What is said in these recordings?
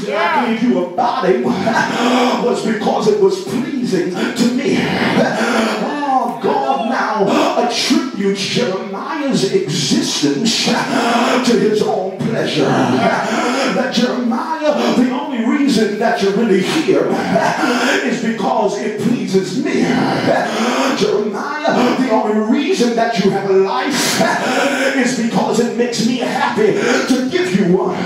reason I gave you a body was because it was pleasing to me. Oh, God now attributes Jeremiah's existence to his own pleasure. That Jeremiah, the only reason that you're really here is because it pleases me. Jeremiah, the only reason that you have a life is because it makes me happy to give you one.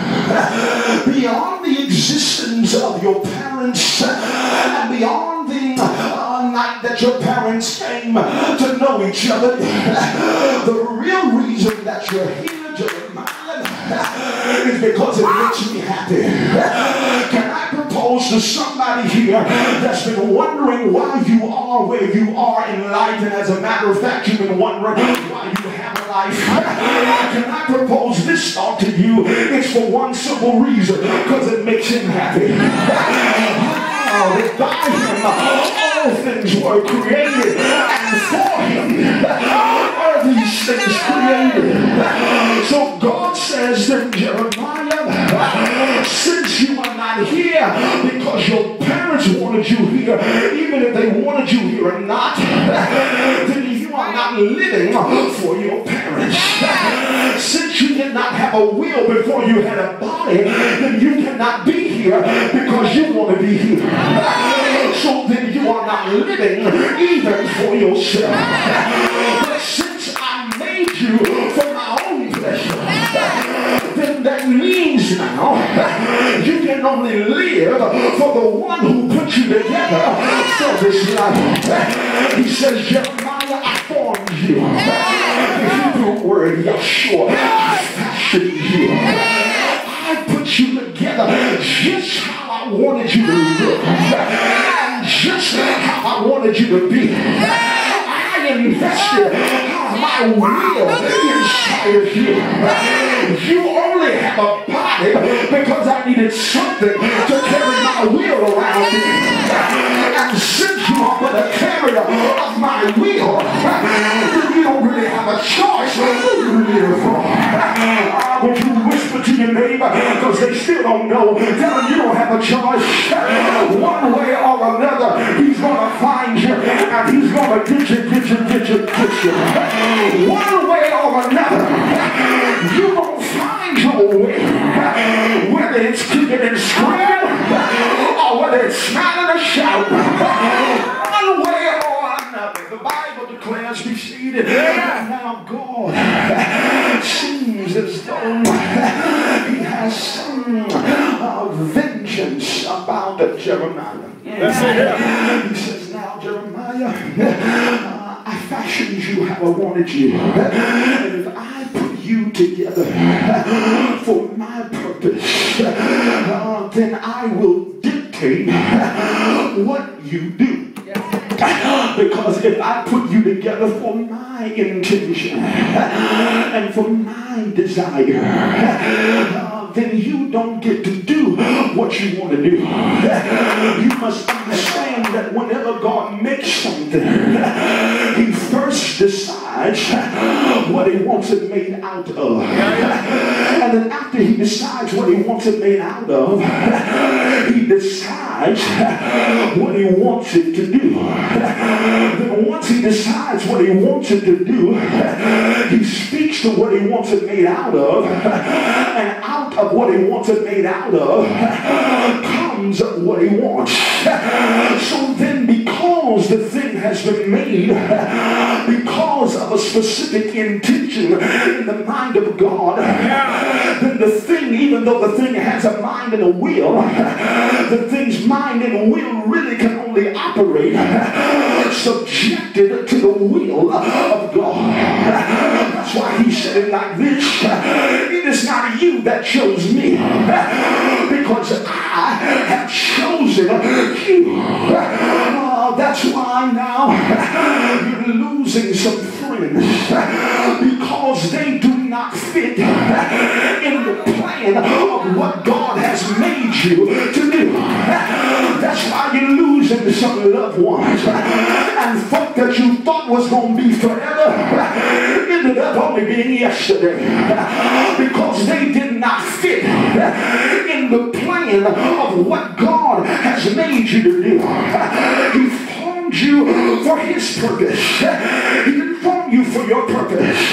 Beyond the existence of your parents and beyond the night that your parents came to know each other, the real reason that you're here, Jeremiah, is because it makes me happy. Can I propose to somebody here that's been wondering why you are where you are in life, and as a matter of fact, you've been wondering why you have a life? Can I propose this thought to you? It's for one simple reason, because it makes him happy. That by him all things were created, and for him are these things created. So God says that, Jeremiah, since you are not here because your parents wanted you here, even if they wanted you here or not, then you are not living for your parents. Since you did not have a will before you had a body, then you cannot be here because you want to be here. So then you are not living even for yourself. But since I made you for my own pleasure, then that means now you can only live for the one who put you together for this life. He says, Jeremiah, I formed you. The Hebrew word Yeshua, I fashioned you. I put you together just how I wanted you to look, and just how I wanted you to be. I invested my will inside of you. You only have a body because I needed something to carry my will around in. And since you are but a carrier of my will, then you don't really have a choice who you live for. Would you whisper to your neighbor, because they still don't know, tell them you don't have a choice. One way or another, he's going to find you, and he's going to get you. One way or another, you're going to find your way. Whether it's kicking and screaming, or whether it's smiling or shouting. One way or another. The Bible declares, be seated. Now God seems as though he has some vengeance about Jeremiah. He says, now Jeremiah, I fashioned you how I wanted you. And if I put you together for my purpose, then I will dictate what you do. Because if I put you together for my intention and for my desire, then you don't get to do what you want to do. You must understand that whenever God makes something, he first decides what he wants it made out of. And then after he decides what he wants it made out of, he decides what he wants it to do. Then once he decides what he wants it to do, he speaks to what he wants it made out of, and out of what he wants it made out of comes what he wants. So then, because the thing has been made because of a specific intention in the mind of God, then the thing, even though the thing has a mind and a will, the thing's mind and will really can only operate subjected to the will of God. That's why he said it like this: it is not you that chose me, because I have chosen you. That's why now you're losing some friends, because they do not fit in the plan of what God has made you to do. That's why you're losing some loved ones, and folk that you thought was going to be forever ended up have only been yesterday, because they did not fit in the plan of what God has made you to do. He formed you for His purpose. He didn't form you for your purpose.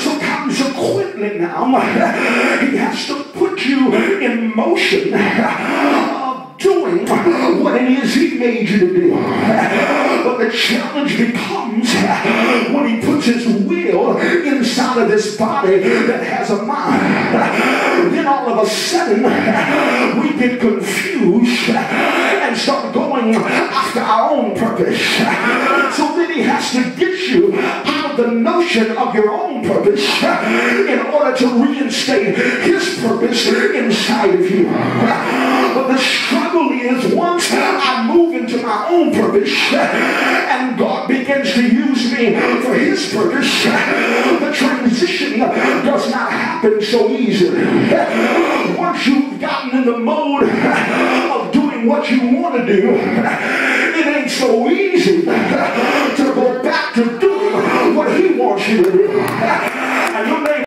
So consequently now, He has to put you in motion of doing what it is He made you to do. But the challenge becomes when He puts His will inside of this body that has a mind. Then all of a sudden we get confused and start going after our own purpose. So then He has to get you out of the notion of your own purpose in order to reinstate His purpose inside of you. But the struggle is, once I move into my own purpose and God begins to use me for His purpose, the transition does not happen so easily. Once you've gotten in the mode of doing what you want to do, it ain't so easy to go back to doing what He wants you to do. And your name